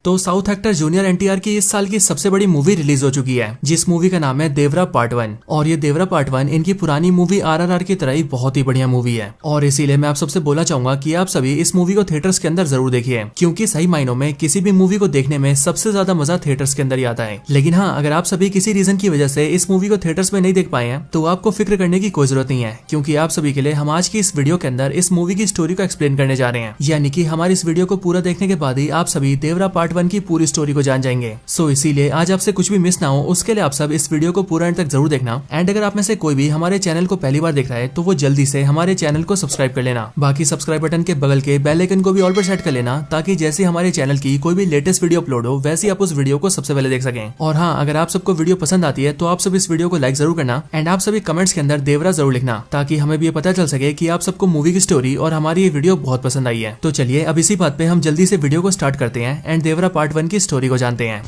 तो south actor junior NTR की इस साल की सबसे बड़ी मूवी रिलीज हो चुकी है, जिस मूवी का नाम है देवरा पार्ट 1। और ये देवरा पार्ट 1 इनकी पुरानी मूवी आरआरआर की तरह ही बहुत ही बढ़िया मूवी है। और इसीलिए मैं आप सबसे बोलना चाहूंगा कि आप सभी इस मूवी को थिएटर्स के अंदर जरूर देखिए, क्योंकि सही मायनों में किसी भी मूवी को देखने में सबसे ज्यादा मजा थिएटर्स के अंदर ही आता है। लेकिन हाँ, अगर आप सभी किसी रीजन की वजह से इस मूवी को थिएटर्स में नहीं देख पाए हैं तो आपको फिक्र करने की कोई जरूरत नहीं है, क्योंकि आप सभी के लिए हम आज की इस वीडियो के अंदर इस मूवी की स्टोरी को एक्सप्लेन करने जा रहे हैं। यानी कि हमारी इस वीडियो को पूरा देखने के बाद ही आप सभी देवरा पार्ट 1 की पूरी स्टोरी को जान जाएंगे। सो इसीलिए आज आपसे कुछ भी मिस ना हो, उसके लिए आप सब इस वीडियो को पूरा अंत तक जरूर देखना। एंड अगर आप में से कोई भी हमारे चैनल को पहली बार देख रहा है तो वो जल्दी से हमारे चैनल को सब्सक्राइब कर लेना। बाकी सब्सक्राइब बटन के बगल के बेल आइकन को भी ऑल पर सेट कर लेना, ताकि जैसे हमारे चैनल की कोई भी लेटेस्ट वीडियो अपलोड हो वैसे आप उस वीडियो को सबसे पहले देख सकें। और हाँ, अगर आप सबको वीडियो पसंद आती है तो आप सब इस वीडियो को लाइक जरूर करना। एंड आप सभी कमेंट्स के अंदर देवरा जरूर लिखना, ताकि हमें भी ये पता चल सके कि आप सबको मूवी की स्टोरी और हमारी ये वीडियो बहुत पसंद आई है। तो चलिए अब इसी बात पे हम जल्दी से वीडियो को स्टार्ट करते हैं एंड देवरा पार्ट 1 की स्टोरी को जानते हैं।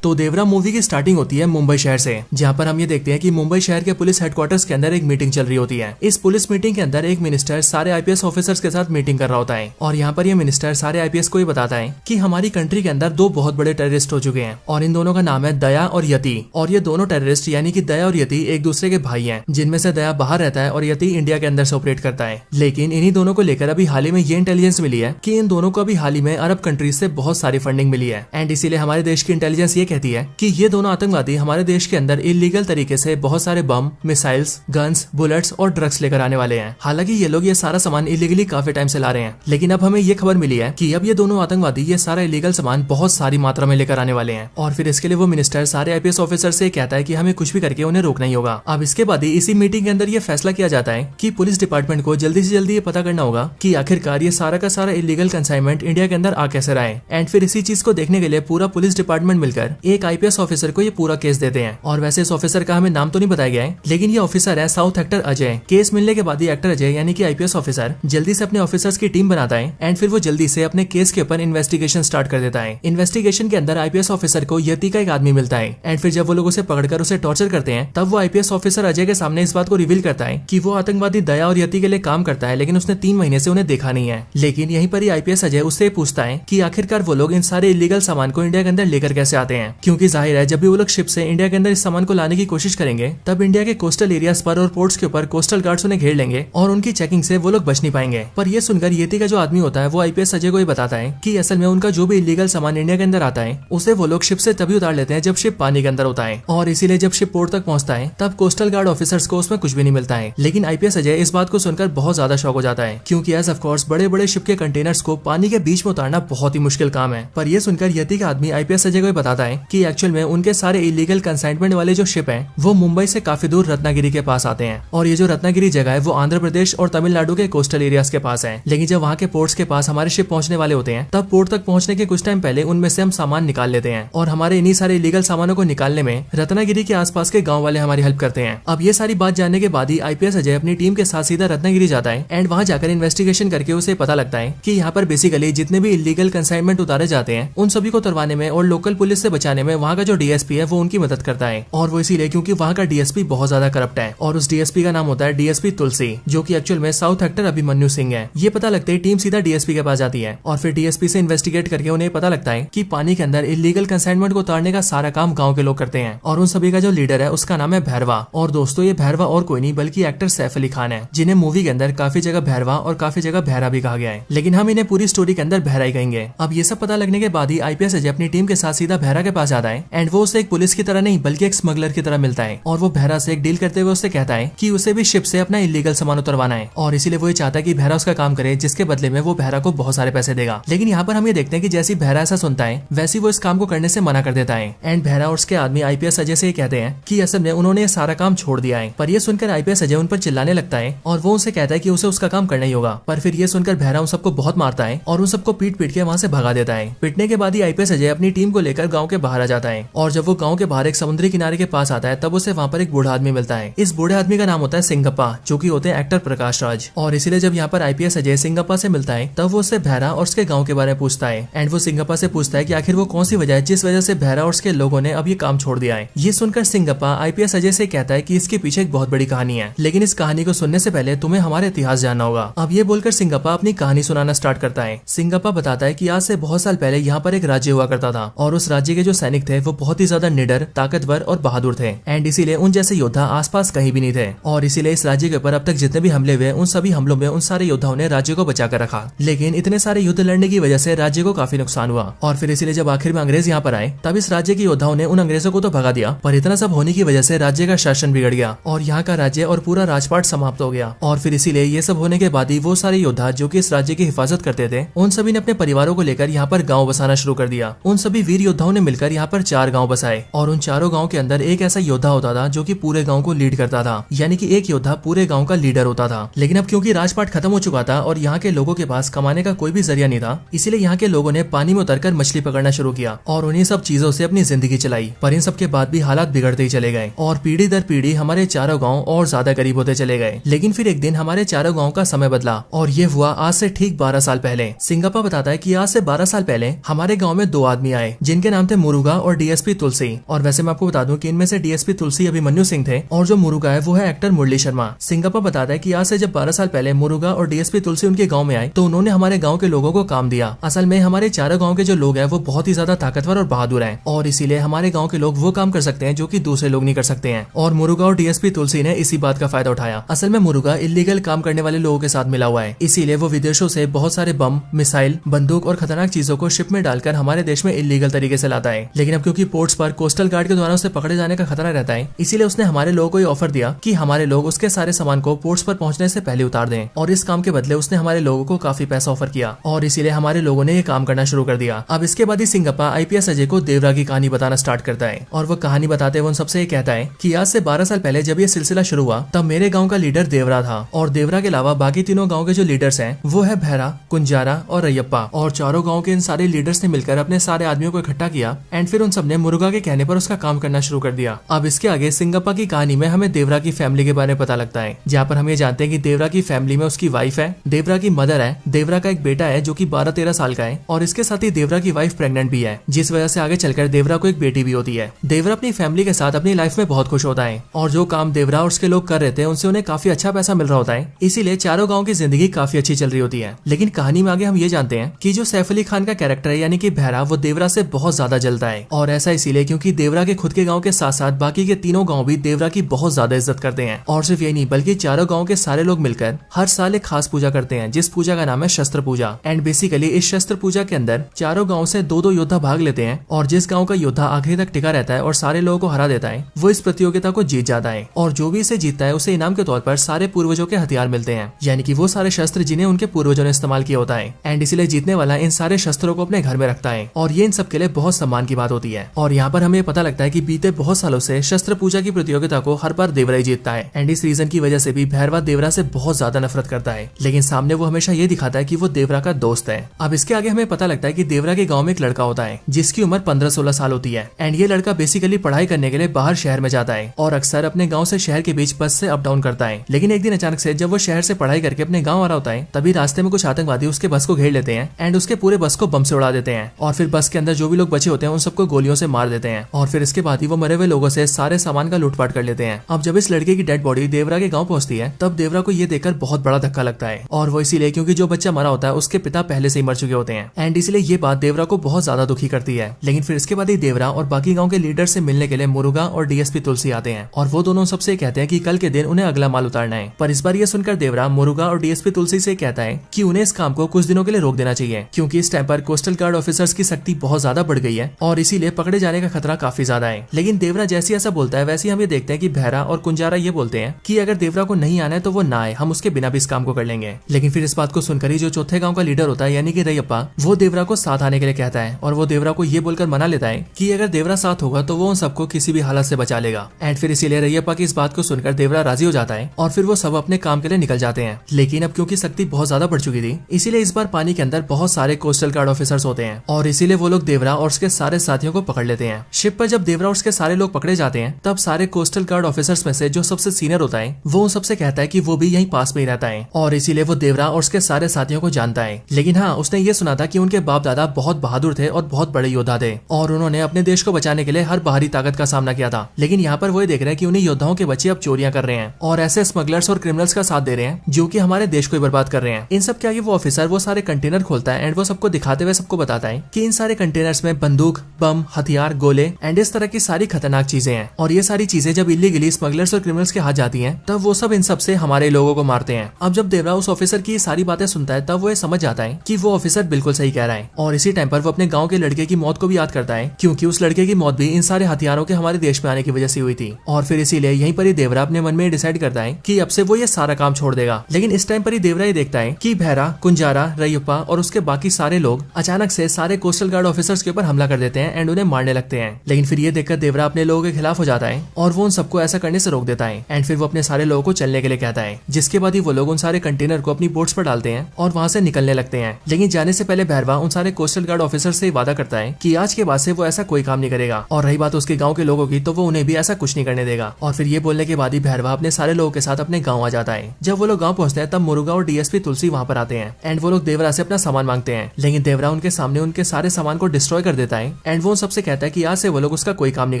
तो देवरा मूवी की स्टार्टिंग होती है मुंबई शहर से, जहाँ पर हम ये देखते हैं कि मुंबई शहर के पुलिस हेडक्वार्टर्स के अंदर एक मीटिंग चल रही होती है। इस पुलिस मीटिंग के अंदर एक मिनिस्टर सारे आईपीएस ऑफिसर्स के साथ मीटिंग कर रहा होता है। और यहाँ पर ये मिनिस्टर सारे आईपीएस को ये बताता है कि हमारी कंट्री के अंदर दो बहुत बड़े टेररिस्ट हो चुके हैं, और इन दोनों का नाम है दया और यति। और ये दोनों टेररिस्ट यानी कि दया और यति एक दूसरे के भाई हैं, जिनमें से दया बाहर रहता है और यति इंडिया के अंदर से ऑपरेट करता है। लेकिन इन्हीं दोनों को लेकर अभी हाल ही में ये इंटेलिजेंस मिली है कि इन दोनों को अभी हाल ही में अरब कंट्रीज से बहुत सारी फंडिंग मिली है। एंड इसीलिए हमारे देश की इंटेलिजेंस ये कहती है कि ये दोनों आतंकवादी हमारे देश के अंदर इलीगल तरीके से बहुत सारे बम, मिसाइल्स, गन्स, बुलेट्स और ड्रग्स लेकर आने वाले हैं। हालांकि ये लोग ये सारा सामान इलीगली काफी टाइम से ला रहे हैं, लेकिन अब हमें ये खबर मिली है कि अब ये दोनों आतंकवादी ये सारा इलीगल सामान बहुत सारी मात्रा में लेकर आने वाले हैं। और फिर इसके लिए वो मिनिस्टर सारे आईपीएस ऑफिसर से कहता है कि हमें कुछ भी करके उन्हें रोकना ही होगा। अब इसके बाद ही इसी मीटिंग के अंदर ये फैसला किया जाता है कि पुलिस डिपार्टमेंट को जल्दी से जल्दी ये पता करना होगा कि आखिरकार ये सारा का सारा इलीगल कंसाइनमेंट इंडिया के अंदर आ कैसे रहा है। एंड फिर इसी चीज को देखने के लिए पूरा पुलिस डिपार्टमेंट मिलकर एक आईपीएस ऑफिसर को ये पूरा केस देते हैं। और वैसे इस ऑफिसर का हमें नाम तो नहीं बताया गया है, लेकिन ये ऑफिसर है साउथ एक्टर अजय। केस मिलने के बाद ही एक्टर अजय यानी कि आईपीएस ऑफिसर जल्दी से अपने ऑफिसर्स की टीम बनाता है। एंड फिर वो जल्दी से अपने केस के ऊपर इन्वेस्टिगेशन स्टार्ट कर देता है। इन्वेस्टिगेशन के अंदर आईपीएस ऑफिसर को यति का एक आदमी मिलता है। एंड फिर जब वो लोग उसे पकड़कर उसे टॉर्चर करते हैं, तब वो आईपीएस ऑफिसर अजय के सामने इस बात को रिवील करता है कि वो आतंकवादी दया और यति के लिए काम करता है, लेकिन उसने 3 महीने से उन्हें देखा नहीं है। लेकिन यहीं पर ही आईपीएस अजय उससे पूछता है कि आखिरकार वो लोग इन सारे इलीगल सामान को इंडिया के अंदर लेकर कैसे आते हैं, क्योंकि जाहिर है जब भी वो लोग शिप से इंडिया के अंदर इस सामान को लाने की कोशिश करेंगे तब इंडिया के कोस्टल एरियाज पर और पोर्ट्स के ऊपर कोस्टल गार्ड्स उन्हें घेर लेंगे और उनकी चेकिंग से वो लोग बच नहीं पाएंगे। पर ये सुनकर यति का जो आदमी होता है वो आईपीएस अजय को ये बताता है कि असल में उनका जो भी इलीगल सामान इंडिया के अंदर आता है उसे वो लोग शिप से तभी उतार लेते हैं जब शिप पानी के अंदर होता है। और इसीलिए जब शिप पोर्ट तक पहुंचता है तब कोस्टल गार्ड ऑफिसर्स को उसमें कुछ भी नहीं मिलता है। लेकिन आईपीएस अजय इस बात को सुनकर बहुत ज्यादा शॉक हो जाता है, क्योंकि एज ऑफ कोर्स बड़े बड़े शिप के कंटेनर्स को पानी के बीच में उतारना बहुत ही मुश्किल काम है। पर यह सुनकर यति का आदमी आईपीएस अजय को बताता है कि एक्चुअल में उनके सारे इलीगल कंसाइनमेंट वाले जो शिप है वो मुंबई से काफी दूर रत्नागिरी के पास आते हैं। और ये जो रत्नागिरी जगह है वो आंध्र प्रदेश और तमिलनाडु के कोस्टल एरियाज के पास है। लेकिन जब वहाँ के पोर्ट्स के पास हमारे शिप पहुंचने वाले होते हैं तब पोर्ट तक पहुंचने के कुछ टाइम पहले उनमें से हम सामान निकाल लेते हैं। और हमारे इन्हीं सारे इलीगल सामानों को निकालने में रत्नागिरी के आसपास के गाँव वाले हमारी हेल्प करते हैं। अब ये सारी बात जानने के बाद ही आईपीएस अजय अपनी टीम के साथ सीधा रत्नागिरी जाता है। एंड वहाँ जाकर इन्वेस्टिगेशन करके उसे पता लगता है कि यहाँ पर बेसिकली जितने भी इलीगल कंसाइनमेंट उतारे जाते हैं उन सभी को उतरवाने में और लोकल पुलिस से बचाने में वहाँ का जो डीएसपी है वो उनकी मदद करता है। और वो इसीलिए क्योंकि वहाँ का डीएसपी बहुत ज्यादा करप्ट है। और उस डीएसपी का नाम होता है डीएसपी तुलसी, जो कि एक्चुअल में साउथ एक्टर अभिमन्यु सिंह है। ये पता लगते ही टीम सीधा डीएसपी के पास जाती है और फिर डीएसपी से इन्वेस्टिगेट करके उन्हें पता लगता है कि पानी के अंदर इलीगल कंसाइनमेंट को उतारने का सारा काम गाँव के लोग करते हैं। और उन सभी का जो लीडर है उसका नाम है भैरवा। और दोस्तों, ये भैरवा और कोई नहीं बल्कि एक्टर सैफ अली खान है, जिन्हें मूवी के अंदर काफी जगह भैरवा और काफी जगह भैरा भी कहा गया है, लेकिन हम इन्हें पूरी स्टोरी के अंदर भैरा ही कहेंगे। अब ये सब पता लगने के बाद ही आईपीएस अजय अपनी टीम के साथ सीधा भैरा के पास जाता है। एंड वो उसे एक पुलिस की तरह नहीं बल्कि एक स्मगलर की तरह मिलता है। और वो भैरा से एक डील करते हुए उससे कहता है कि उसे भी शिप से अपना इलीगल सामान उतरवाना है, और इसीलिए वो ये चाहता है कि भैरा उसका काम करे, जिसके बदले में वो भैरा को बहुत सारे पैसे देगा। लेकिन यहाँ पर हम ये देखते हैं कि जैसी भैरा ऐसा सुनता है वैसी वो इस काम को करने से मना कर देता है। एंड भैरा और उसके आदमी आईपीएस अजय से कहते हैं कि असल में उन्होंने सारा काम छोड़ दिया है। पर ये सुनकर आईपीएस अजय उन पर चिल्लाने लगता है और वो उनसे कहता है कि उसे उसका काम करना ही होगा। पर फिर ये सुनकर भैरा उन सबको बहुत मारता है और उन सबको पीट पीट के वहाँ से भगा देता है। पिटने के बाद ही आईपीएस अजय अपनी टीम को लेकर गाँव के बाहर आ जाता है। और जब वो गाँव के बाहर एक समुद्री किनारे के पास आता है तब उसे वहाँ पर एक बूढ़ा आदमी मिलता है। इस बूढ़े आदमी का नाम होता है सिंगप्पा, जो कि होते हैं एक्टर प्रकाश राज। और इसीलिए जब यहाँ पर आईपीएस अजय सिंगप्पा से मिलता है तब वो उससे भैरा और उसके गाँव के बारे में पूछता है। एंड वो सिंगप्पा से पूछता है कि आखिर वो कौन सी वजह है जिस वजह से भैरा और उसके लोगों ने अब ये काम छोड़ दिया है। ये सुनकर सिंगप्पा आईपीएस अजय से कहता है कि इसके पीछे एक बहुत बड़ी कहानी है, लेकिन इस कहानी को सुनने से पहले तुम्हें हमारे इतिहास जानना होगा। अब ये बोलकर सिंगप्पा अपनी कहानी सुनाना स्टार्ट करता है। सिंगप्पा बताता है कि आज से बहुत साल पहले यहाँ पर एक राज्य हुआ करता था और उस राज्य के जो सैनिक थे वो बहुत ही ज्यादा निडर, ताकतवर और बहादुर थे। एंड इसीलिए उन जैसे योद्धा आसपास कहीं भी नहीं थे। और इसीलिए इस राज्य के ऊपर अब तक जितने भी हमले हुए उन सभी हमलों में उन सारे योद्धाओं ने राज्य को बचा कर रखा। लेकिन इतने सारे युद्ध लड़ने की वजह से राज्य को काफी नुकसान हुआ और फिर इसीलिए जब आखिर में अंग्रेज यहाँ पर आए तब इस राज्य के योद्धाओं ने उन अंग्रेजों को तो भगा दिया, पर इतना सब होने की वजह से राज्य का शासन बिगड़ गया और यहाँ का राज्य और पूरा राजपाट समाप्त हो गया। और फिर इसीलिए ये सब होने के बाद ही वो सारे योद्धा जो कि इस राज्य की हिफाजत करते थे उन सभी ने अपने परिवारों को लेकर यहाँ पर गाँव बसाना शुरू कर दिया। उन सभी वीर योद्धाओं ने मिलकर यहाँ पर 4 गाँव बसाए और उन चारों गाँव के अंदर एक ऐसा योद्धा होता था जो कि पूरे गाँव को लीड करता था, यानी कि एक योद्धा पूरे गाँव का लीडर होता था। लेकिन अब क्योंकि राजपाट खत्म हो चुका था और यहाँ के लोगों के पास कमाने का कोई भी जरिया नहीं था, इसीलिए यहाँ के लोगों ने पानी में उतरकर मछली पकड़ना शुरू किया और उन्हीं सब चीजों से अपनी जिंदगी चलाई। पर इन सब के बाद भी हालात बिगड़ते ही चले गए और पीढ़ी दर पीढ़ी हमारे चारों गाँव और ज्यादा गरीब होते चले गए। लेकिन फिर एक दिन हमारे चारों गाँव का समय बदला और ये हुआ आज से ठीक 12 साल पहले। सिंगप्पा बताता है कि आज से 12 साल पहले हमारे गाँव में 2 आदमी आए जिनके नाम थे मुरुगा और डीएसपी तुलसी। और वैसे मैं आपको बता दूं कि इनमें से डीएसपी तुलसी अभिमन्यु सिंह थे और जो मुरुगा है वो है एक्टर मुरली शर्मा। सिंगप्पा बताता है कि आज से जब 12 साल पहले मुरुगा और डीएसपी तुलसी उनके गाँव में आए तो उन्होंने हमारे गाँव के लोगों को काम दिया। असल में हमारे चारों गाँव के जो लोग हैं वो बहुत ही ज्यादा ताकतवर और बहादुर हैं और इसीलिए हमारे गाँव के लोग वो काम कर सकते हैं जो कि दूसरे लोग नहीं कर सकते हैं। और मुरुगा और डीएसपी तुलसी ने इसी बात का फायदा उठाया। असल में मुरुगा इलीगल काम करने वाले लोगों के साथ मिला हुआ है, इसीलिए वो विदेशों से बहुत सारे बम, मिसाइल, बंदूक और खतरनाक चीजों को शिप में डालकर हमारे देश में इलीगल तरीके से लाता है। लेकिन अब क्योंकि पोर्ट्स पर कोस्टल गार्ड के द्वारा उसे पकड़े जाने का खतरा रहता है, इसीलिए उसने हमारे लोगों को ये ऑफर दिया कि हमारे लोग उसके सारे सामान को पोर्ट्स पर पहुंचने से पहले उतार दें। और इस काम के बदले उसने हमारे लोगों को काफी पैसा ऑफर किया और इसीलिए हमारे लोगों ने ये काम करना शुरू कर दिया। अब इसके बाद ही सिंगप्पा आईपीएस अजय को देवरा की कहानी बताना स्टार्ट करता है और वो कहानी बताते हुए उन सबसे ये कहता है कि आज से 12 साल पहले जब ये सिलसिला शुरू हुआ तब मेरे गाँव का लीडर देवरा था और देवरा के अलावा बाकी तीनों गाँव के जो लीडर्स हैं वो है भैरा, कुंजारा और रैयप्पा। और चारों गाँव के इन सारे लीडर्स ने मिलकर अपने सारे आदमियों को इकट्ठा किया एंड फिर उन सबने मुरुगा के कहने पर उसका काम करना शुरू कर दिया। अब इसके आगे सिंगप्पा की कहानी में हमें देवरा की फैमिली के बारे में पता लगता है, जहाँ पर हम ये जानते हैं कि देवरा की फैमिली में उसकी वाइफ है, देवरा की मदर है, देवरा का एक बेटा है जो कि 12-13 साल का है और इसके साथ ही देवरा की वाइफ प्रेग्नेंट भी है, जिस वजह से आगे चलकर देवरा को एक बेटी भी होती है। देवरा अपनी फैमिली के साथ अपनी लाइफ में बहुत खुश होता है और जो काम देवरा और उसके लोग कर रहे थे उनसे उन्हें काफी अच्छा पैसा मिल रहा होता है, इसीलिए चारों गाँव की जिंदगी काफी अच्छी चल रही होती है। लेकिन कहानी में आगे हम ये जानते हैं कि जो सैफ अली खान का कैरेक्टर है यानी कि भैरा, वो देवरा से बहुत ज्यादा जलता है और ऐसा इसीलिए क्योंकि देवरा के खुद के गांव के साथ साथ बाकी के तीनों गांव भी देवरा की बहुत ज्यादा इज्जत करते हैं। और सिर्फ यही नहीं बल्कि चारों गांव के सारे लोग मिलकर हर साल एक खास पूजा करते हैं जिस पूजा का नाम है शस्त्र पूजा। एंड बेसिकली इस शस्त्र पूजा के अंदर चारों गाँव से 2-2 योद्धा भाग लेते हैं और जिस गाँव का योद्धा आखिरी तक टिका रहता है और सारे लोगों को हरा देता है वो इस प्रतियोगिता को जीत जाता है। और जो भी इसे जीतता है उसे इनाम के तौर पर सारे पूर्वजों के हथियार मिलते हैं, यानी कि वो सारे शस्त्र जिन्हें उनके पूर्वजों ने इस्तेमाल किया होता है। एंड इसीलिए जीतने वाला इन सारे शस्त्रों को अपने घर में रखता है और ये इन सब के लिए बहुत सम्मान की बात होती है। और यहाँ पर हमें पता लगता है कि बीते बहुत सालों से शस्त्र पूजा की प्रतियोगिता को हर बार देवरा ही जीतता है। एंड इस रीजन की वजह से भी भैरवा देवरा से बहुत ज्यादा नफरत करता है, लेकिन सामने वो हमेशा ये दिखाता है कि वो देवरा का दोस्त है। अब इसके आगे हमें पता लगता है कि देवरा के गाँव में एक लड़का होता है जिसकी उम्र 15-16 साल होती है। एंड ये लड़का बेसिकली पढ़ाई करने के लिए बाहर शहर में जाता है और अक्सर अपने गाँव से शहर के बीच बस से अप डाउन करता है। लेकिन एक दिन अचानक से जब वो शहर से पढ़ाई करके अपने गाँव आ रहा होता है तभी रास्ते में कुछ आतंकवादी उसके बस को घेर लेते हैं एंड उसके पूरे बस को बम से उड़ा देते हैं और फिर बस के अंदर जो भी लोग बचे होते हैं उन सबको गोलियों से मार देते हैं और फिर इसके बाद ही वो मरे हुए लोगों से सारे सामान का लूटपाट कर लेते हैं। अब जब इस लड़के की डेड बॉडी देवरा के गाँव पहुंचती है तब देवरा को ये देखकर बहुत बड़ा धक्का लगता है और वो इसीलिए क्योंकि जो बच्चा मरा होता है उसके पिता पहले से ही मर चुके होते हैं एंड इसलिए ये बात देवरा को बहुत ज्यादा दुखी करती है। लेकिन फिर इसके बाद ही देवरा और बाकी गाँव के लीडर से मिलने के लिए मुरुगा और डीएसपी तुलसी आते हैं और वो दोनों सबसे कहते हैं कि कल के दिन उन्हें अगला माल उतारना है। पर इस बार ये सुनकर देवरा मुरुगा और डीएसपी तुलसी से कहता है कि उन्हें इस काम को कुछ दिनों के लिए रोक देना चाहिए क्योंकि इस टाइम पर कोस्टल गार्ड ऑफिसर्स की सख्ती बहुत ज्यादा बढ़ गई है और इसीलिए पकड़े जाने का खतरा काफी ज्यादा है। लेकिन देवरा जैसे ऐसा बोलता है वैसे हम ये देखते हैं कि भैरा और कुंजारा ये बोलते हैं कि अगर देवरा को नहीं आना है तो वो ना आए, हम उसके बिना भी इस काम को कर लेंगे। लेकिन फिर इस बात को सुनकर ही जो चौथे गाँव का लीडर होता है यानी कि रैयप्पा, वो देवरा को साथ आने के लिए कहता है और वो देवरा को ये बोलकर मना लेता है कि अगर देवरा साथ होगा तो वो उन सबको किसी भी हालत से बचा लेगा। एंड फिर इसीलिए रैयप्पा की इस बात को सुनकर देवरा राजी हो जाता है और फिर वो सब अपने काम के लिए निकल जाते हैं। लेकिन अब क्योंकि सख्ती बहुत ज्यादा बढ़ चुकी थी इसीलिए इस बार पानी के अंदर बहुत सारे कोस्टल गार्ड ऑफिसर्स होते हैं और इसीलिए वो लोग देवरा और उसके सारे सारे साथियों को पकड़ लेते हैं। शिप पर जब देवरा और उसके सारे लोग पकड़े जाते हैं तब सारे कोस्टल गार्ड ऑफिसर्स में से जो सबसे सीनियर होता है वो उन सबसे कहता है कि वो भी यहीं पास में ही रहता है और इसीलिए वो देवरा और उसके सारे साथियों को जानता है। लेकिन हाँ, उसने ये सुना था कि उनके बाप दादा बहुत बहादुर थे और बहुत बड़े योद्धा थे और उन्होंने अपने देश को बचाने के लिए हर बाहरी ताकत का सामना किया था। लेकिन यहाँ पर वो ये देख रहे हैं कि उन्हीं योद्धाओं के बच्चे अब चोरियां कर रहे हैं और ऐसे स्मगलर्स और क्रिमिनल्स का साथ दे रहे हैं जो कि हमारे देश को बर्बाद कर रहे हैं। इन सब के आगे वो ऑफिसर वो सारे कंटेनर खोलता है एंड वो सबको दिखाते हुए सबको बताता है कि इन सारे कंटेनर्स में बंदूक, बम, हथियार, गोले एंड इस तरह की सारी खतरनाक चीजें हैं और ये सारी चीजें जब इलीगली स्मगलर्स और क्रिमिनल्स के हाथ जाती हैं तब वो सब इन सब से हमारे लोगों को मारते हैं। अब जब देवरा उस ऑफिसर की सारी बातें सुनता है तब वो ये समझ जाता है कि वो ऑफिसर बिल्कुल सही कह रहा है और इसी टाइम पर वो अपने गांव के लड़के की मौत को भी याद करता है क्योंकि उस लड़के की मौत भी इन सारे हथियारों के हमारे देश में आने की वजह से हुई थी। और फिर इसीलिए यहीं पर ही देवरा अपने मन में डिसाइड करता है कि अब से वो ये सारा काम छोड़ देगा। लेकिन इस टाइम पर ही देवरा ये देखता है कि भैरा, कुंजारा, रैयप्पा और उसके बाकी सारे लोग अचानक से सारे कोस्टल गार्ड ऑफिसर्स के ऊपर हमला कर देते हैं एंड उन्हें मारने लगते हैं। लेकिन फिर ये देखकर देवरा अपने लोगों के खिलाफ हो जाता है और वो उन सबको ऐसा करने से रोक देता है एंड फिर वो अपने सारे लोगों को चलने के लिए कहता है। जिसके बाद ही वो लोग उन सारे कंटेनर को अपनी बोट्स पर डालते हैं और वहाँ से निकलने लगते हैं। लेकिन जाने से पहले भैरवा उन सारे कोस्टल गार्ड ऑफिसर से वादा करता है कि आज के बाद से वो ऐसा कोई काम नहीं करेगा और रही बात उसके गाँव के लोगों की तो वो उन्हें भी ऐसा कुछ नहीं करने देगा। और फिर ये बोलने के बाद ही भैरवा अपने सारे लोगों के साथ अपने गाँव आ जाता है। जब वो लोग गाँव पहुंचते हैं तब मुरुगा और डीएसपी तुलसी वहाँ पर आते हैं एंड वो लोग देवरा से अपना सामान मांगते हैं। लेकिन देवरा उनके सामने उनके सारे सामान को डिस्ट्रॉय कर देता है एंड वो उन सबसे कहता है कि आज से वो लोग उसका कोई काम नहीं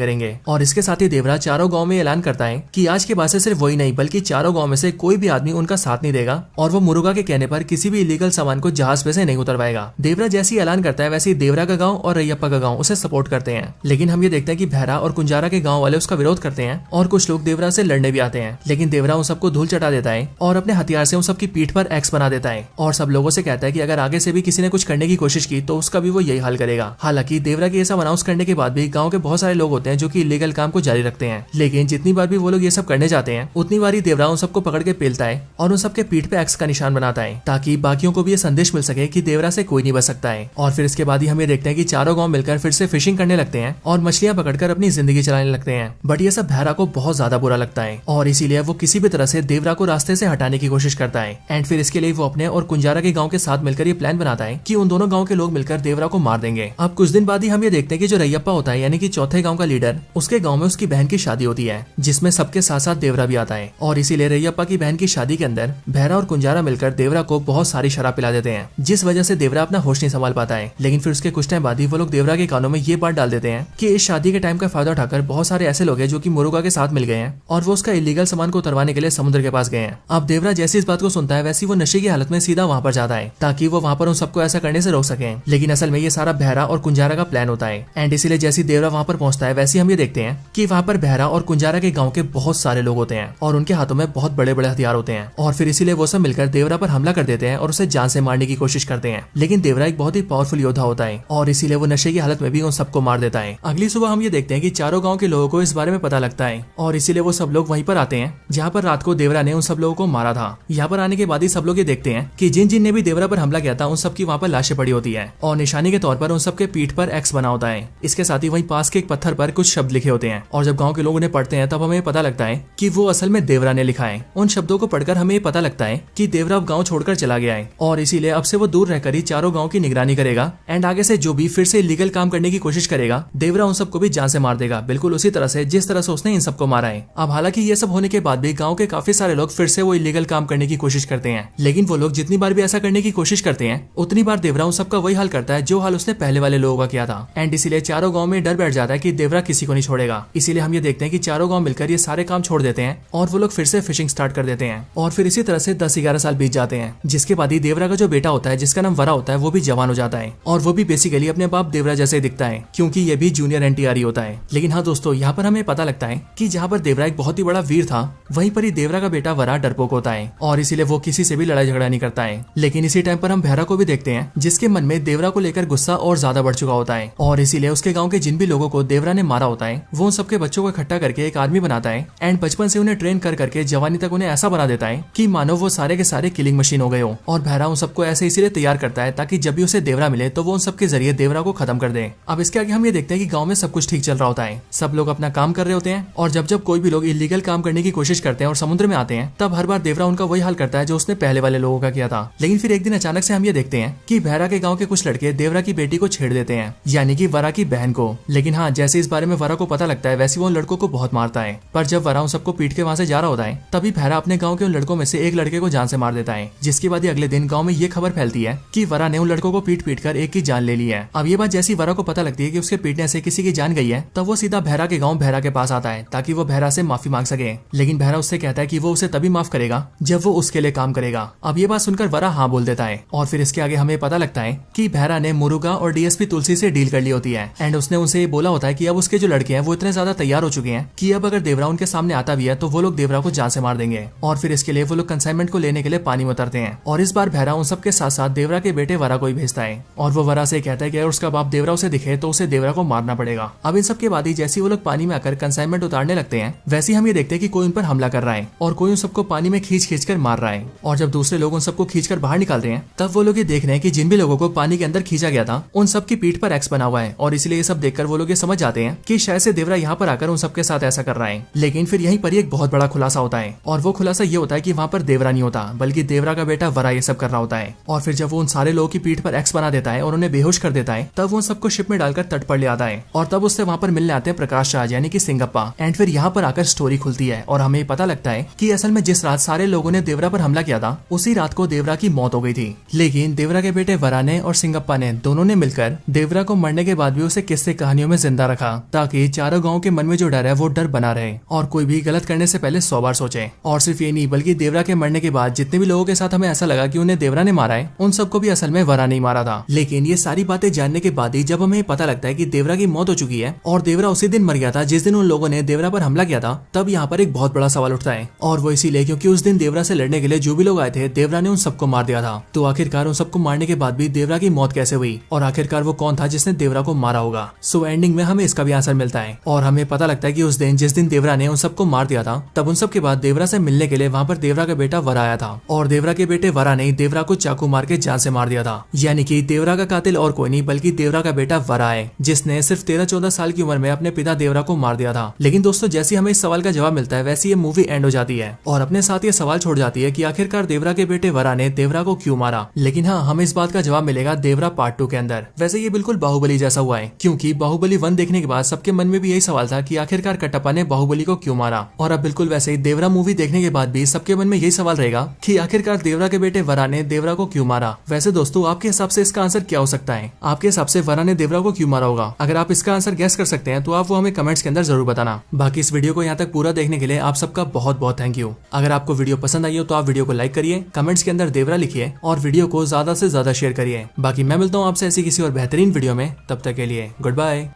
करेंगे। और इसके साथ ही देवरा चारों गाँव में ऐलान करता है कि आज के बाद से सिर्फ वही नहीं बल्कि चारों गाँव में से कोई भी आदमी उनका साथ नहीं देगा और वो मुरुगा के कहने पर किसी भी इलीगल सामान को जहाज पे से नहीं उतरवाएगा। देवरा जैसी ऐलान करता है वैसे ही देवरा का गाँव और रैयप्पा का गाँव उसे सपोर्ट करते हैं। लेकिन हम ये देखते हैं कि भैरा और कुंजारा के गाँव वाले उसका विरोध करते हैं और कुछ लोग देवरा से लड़ने भी आते हैं। लेकिन देवरा उन सबको धूल चटा देता है और अपने हथियार से उन सबकी पीठ पर एक्स बना देता है और सब लोगों से कहता है कि अगर आगे से भी किसी ने कुछ करने की कोशिश की तो उसका भी वो यही हाल करेगा। हालांकि देवरा की ऐसा अनाउंस करने के बाद भी गांव के बहुत सारे लोग होते हैं जो कि इलीगल काम को जारी रखते हैं। लेकिन जितनी बार भी वो लोग ये सब करने जाते हैं उतनी बार ही देवरा उन सबको पकड़ के पेलता है और उन सबके पीठ पे एक्स का निशान बनाता है ताकि बाकियों को भी ये संदेश मिल सके कि देवरा से कोई नहीं बच सकता है। और फिर इसके बाद ही हम ये देखते हैं कि चारों गाँव मिलकर फिर से फिशिंग करने लगते हैं और मछलियां पकड़कर अपनी जिंदगी चलाने लगते हैं। बट ये सब भैरा को बहुत ज्यादा बुरा लगता है और इसीलिए वो किसी भी तरह से देवरा को रास्ते से हटाने की कोशिश करता है एंड फिर इसके लिए वो अपने और कुंजारा के गांव के साथ मिलकर ये प्लान बनाता है कि उन दोनों गांव के लोग मिलकर देवरा को मार देंगे। अब कुछ दिन बाद ही हम ये देखते हैं कि जो रैयप्पा होता है यानी कि चौथे गांव का लीडर, उसके गांव में उसकी बहन की शादी होती है जिसमें सबके साथ साथ देवरा भी आता है और इसीलिए रैयप्पा की बहन की शादी के अंदर भैरा और कुंजारा मिलकर देवरा को बहुत सारी शराब पिला देते हैं जिस वजह से देवरा अपना होश नहीं संभाल पाता है। लेकिन फिर उसके कुछ टाइम बाद ही वो लोग देवरा के कानों में ये बात डाल देते हैं कि इस शादी के टाइम का फायदा उठाकर बहुत सारे ऐसे लोग हैं जो कि मुरुगा के साथ मिल गए हैं और वो उसका इलीगल सामान को उतरवाने के लिए समुद्र के पास गए हैं। अब देवरा जैसी इस बात को सुनता है वैसी वो नशे की हालत में सीधा वहाँ पर जाता है ताकि वो वहाँ पर उन सबको ऐसा करने से रोक सके। लेकिन असल में ये सारा भैरा और कुंजारा का प्लान होता है एंड इसीलिए जैसी देवरा वहाँ पर पहुंचता है वैसे हम ये देखते हैं कि वहाँ पर भैरा और कुंजारा के गाँव के बहुत सारे लोग होते हैं और उनके हाथों में बहुत बड़े बड़े हथियार होते हैं और फिर इसीलिए वो सब मिलकर देवरा पर हमला कर देते हैं और उसे जान से मारने की कोशिश करते हैं। लेकिन देवरा एक बहुत ही पावरफुल योद्धा होता है और इसीलिए वो नशे की हालत में भी उन सबको मार देता है। अगली सुबह हम ये देखते हैं कि चारों गाँव के लोगों को इस बारे में पता लगता है और इसीलिए वो सब लोग वहीं पर आते हैं जहाँ पर रात को देवरा ने उन सब लोगों को मारा था। यहाँ पर आने के बाद ही सब लोग ये देखते हैं कि जिन जिन ने भी देवरा पर हमला किया था उन सबकी वहाँ पर लाशें पड़ी होती है और निशानी के तौर पर उन सबके पीठ पर एक्स बना होता है। इसके साथ ही वहीं पास के एक पत्थर पर कुछ शब्द लिखे होते हैं और जब गाँव के लोग उन्हें पढ़ते हैं तब हमें पता लगता है कि वो असल में देवरा ने लिखा है। उन शब्दों को पढ़कर हमें पता लगता है कि देवरा अब गाँव छोड़कर चला गया है और इसीलिए अब से वो दूर रहकर ही चारों गाँव की निगरानी करेगा एंड आगे से जो भी फिर से इलीगल काम करने की कोशिश करेगा देवरा उन सबको भी जान से मार देगा, बिल्कुल उसी तरह से जिस तरह से उसने इन सबको मारा है। अब हालांकि ये सब होने के बाद भी गांव के काफी सारे लोग फिर से वो इलीगल काम करने की कोशिश करते हैं। लेकिन वो लोग जितनी बार भी ऐसा करने की कोशिश करते हैं उतनी बार देवरा उन सबका वही हाल करता है जो हाल उसने पहले वाले लोगों का किया था एंड इसीलिए चारों गाँव में डर बैठ जाता है कि देवरा किसी को नहीं छोड़ेगा। इसीलिए हम ये देखते हैं कि चारों गाँव मिलकर ये सारे काम छोड़ देते हैं और वो लोग फिर से फिशिंग स्टार्ट कर देते हैं और फिर इसी तरह से 10-11 साल बीत जाते हैं जिसके बाद ही देवरा का जो बेटा होता है जिसका नाम वरा होता है वो भी जवान हो जाता है और वो भी बेसिकली अपने बाप देवरा जैसे दिखता है क्योंकि ये भी जूनियर एनटीआर ही होता है। लेकिन हाँ दोस्तों, यहाँ पर हमें पता लगता है कि जहाँ पर देवरा एक बहुत ही बड़ा वीर था वहीं पर ही देवरा का बेटा वरा डरपोक होता है और इसीलिए वो किसी से भी लड़ाई झगड़ा नहीं करता है। लेकिन इसी टाइम पर हम भैरा को भी देखते हैं जिसके मन में देवरा को लेकर गुस्सा और ज्यादा बढ़ चुका होता है और इसीलिए उसके गाँव के जिन भी लोगों को देवरा ने मारा होता है वो उन सबके बच्चों को इकट्ठा करके एक आर्मी बनाता है एंड बचपन से उन्हें ट्रेन कर करके जवानी तक उन्हें ऐसा बना देता है कि मानो वो सारे के सारे किलिंग मशीन हो गए हो। और भैरा उन सबको ऐसे इसीलिए तैयार करता है ताकि जब भी उसे देवरा मिले तो वो उन सबके जरिए देवरा को खत्म कर दे। अब इसके आगे हम ये देखते हैं कि गांव में सब कुछ ठीक चल रहा होता है, सब लोग अपना काम कर रहे होते हैं और जब जब कोई भी लोग इलीगल काम करने की कोशिश करते हैं और समुद्र में आते हैं तब हर बार देवरा उनका वही हाल करता है जो उसने पहले वाले लोगों का किया था। लेकिन फिर एक दिन अचानक से हम ये देखते हैं कि भैरा के गाँव के कुछ लड़के देवरा की बेटी को छेड़ देते हैं, यानी कि वरा की बहन को। लेकिन हाँ, जैसे इस बारे में वरा को पता लगता है वैसे वो उन लड़कों को बहुत मारता है। पर जब वरा उन सबको पीट के वहाँ से जा रहा होता है तभी भैरा अपने गाँव के उन लड़कों में से एक लड़के को जान से मार देता है। जिसके बाद अगले दिन गाँव में ये खबर फैलती है कि वरा ने उन लड़कों को पीट पीट कर एक की जान ले ली है। अब ये बात जैसी वरा को पता लगती है कि उसके पीटने से किसी की जान गई है तब वो सीधा भैरा के गाँव भैरा के पास आता है ताकि वो भैरा से माफी मांग सके। लेकिन भैरा उससे कहता है कि वो उसे तभी माफ करेगा जब वो उसके लिए काम करेगा। अब ये बात सुनकर वरा हाँ बोल देता है और फिर इसके आगे हमें पता लगता है कि भैरा ने मुरुगा और डीएसपी तुलसी से डील कर ली होती है एंड उसने उनसे ये बोला होता है कि अब उसके जो लड़के हैं वो इतने ज्यादा तैयार हो चुके हैं कि अब अगर देवरा उनके सामने आता भी है तो वो लोग देवरा को जान से मार देंगे। और फिर इसके लिए वो लोग कंसाइनमेंट को लेने के लिए पानी में उतरते हैं और इस बार भैरा उन सबके साथ साथ देवरा के बेटे वरा को ही भेजता है और वो वरा से कहता है कि अगर उसका बाप देवरा उसे दिखे तो उसे देवरा को मारना पड़ेगा। अब इन सब के बाद ही जैसे वो लोग पानी में आकर कंसाइनमेंट उतारने लगते हैं वैसे हम ये देखते हैं कि कोई उन पर हमला कर रहा है और कोई उन सबको पानी में खींच खींच कर मार रहा है। और जब दूसरे लोग उन सबको खींच कर बाहर निकाल रहे हैं तब वो लोग ये देख रहे हैं कि जिन भी लोगों को पानी के अंदर खींचा गया था उन सब की पीठ पर एक्स बना हुआ है और इसलिए ये सब देखकर वो लोग ये समझ जाते हैं कि शायद से देवरा यहाँ पर आकर उन सबके साथ ऐसा कर रहा है। लेकिन फिर यहीं पर ही एक बहुत बड़ा खुलासा होता है और वो खुलासा ये होता है कि वहाँ पर देवरा नहीं होता बल्कि देवरा का बेटा वरा ये सब कर रहा होता है। और फिर जब वो उन सारे लोगों की पीठ पर एक्स बना देता है और उन्हें बेहोश कर देता है तब वो उन सबको शिप में डालकर तट पर ले आता है और तब उससे वहाँ पर मिलने आते हैं प्रकाश राज यानी कि सिंगप्पा। एंड फिर यहाँ पर आकर स्टोरी खुलती है और हमें पता लगता है कि असल में जिस रात सारे लोगों ने देवरा पर हमला किया था उसी रात को देवरा की मौत हो गई थी। लेकिन देवरा के बेटे वरा ने और सिंगप्पा ने दोनों ने मिलकर देवरा को मरने के बाद भी उसे किस्से कहानियों में जिंदा रखा ताकि चारों गाँव के मन में जो डर है वो डर बना रहे और कोई भी गलत करने से पहले 100 बार सोचे। और सिर्फ ये नहीं बल्कि देवरा के मरने के बाद जितने भी लोगों के साथ हमें ऐसा लगा कि उन्हें देवरा ने मारा है उन सबको भी असल में वरा नहीं मारा था। लेकिन ये सारी बातें जानने के बाद ही जब हमें पता लगता है कि देवरा की मौत हो चुकी है और देवरा उसी दिन मर गया था जिस दिन उन लोगों ने देवरा पर हमला किया था तब यहाँ पर एक बहुत बड़ा सवाल उठता है और वो इसीलिए क्योंकि उस दिन देवरा से लड़ने के लिए जो भी लोग आए थे देवरा ने उन सबको मार दिया था। तो आखिरकार उन सबको मारने के बाद भी देवरा की मौत कैसे हुई और आखिरकार वो कौन था जिसने देवरा को मारा होगा। सो एंडिंग में हमें इसका भी आंसर मिलता है और हमें पता लगता है कि उस दिन जिस दिन देवरा ने उन सबको मार दिया था तब उन सब के बाद देवरा से मिलने के लिए वहाँ पर देवरा का बेटा वरा आया था और देवरा के बेटे वरा ने देवरा को चाकू मार के जान से मार दिया था। यानी कि देवरा का कातिल और कोई नहीं बल्कि देवरा का बेटा वरा है जिसने सिर्फ 13-14 साल की उम्र में अपने पिता देवरा को मार दिया था। लेकिन दोस्तों जैसे हमें इस सवाल का जवाब मिलता है वैसे ये मूवी एंड हो जाती है और अपने साथ ये सवाल छोड़ जाती है कि आखिरकार देवरा के बेटे वरा ने देवरा को क्यों मारा। लेकिन हाँ, हमें इस बात का जवाब मिलेगा देवरा पार्ट 2 के अंदर। वैसे ये बिल्कुल बाहुबली जैसा हुआ है क्योंकि बाहुबली 1 देखने के बाद सबके मन में भी यही सवाल था कि आखिरकार कटप्पा ने बाहुबली को क्यों मारा और अब बिल्कुल वैसे ही देवरा मूवी देखने के बाद भी सबके मन में यही सवाल रहेगा कि आखिरकार देवरा के बेटे वरा ने देवरा को क्यों मारा। वैसे दोस्तों आपके हिसाब से इसका आंसर क्या हो सकता है? आपके हिसाब से वरा ने देवरा को क्यों मारा होगा? अगर आप इसका आंसर गेस कर सकते हैं तो आप वो हमें कमेंट्स के अंदर जरूर बताना। बाकी इस वीडियो को यहाँ तक पूरा देखने के लिए आप सबका बहुत बहुत थैंक यू। अगर आपको वीडियो पसंद आई हो तो आप वीडियो को लाइक करिए, कमेंट्स के अंदर देवरा लिखिए और वीडियो को ज्यादा से ज्यादा शेयर करिए। बाकी मैं मिलता हूँ आपसे ऐसी किसी और बेहतरीन वीडियो में, तब तक के लिए गुड बाय।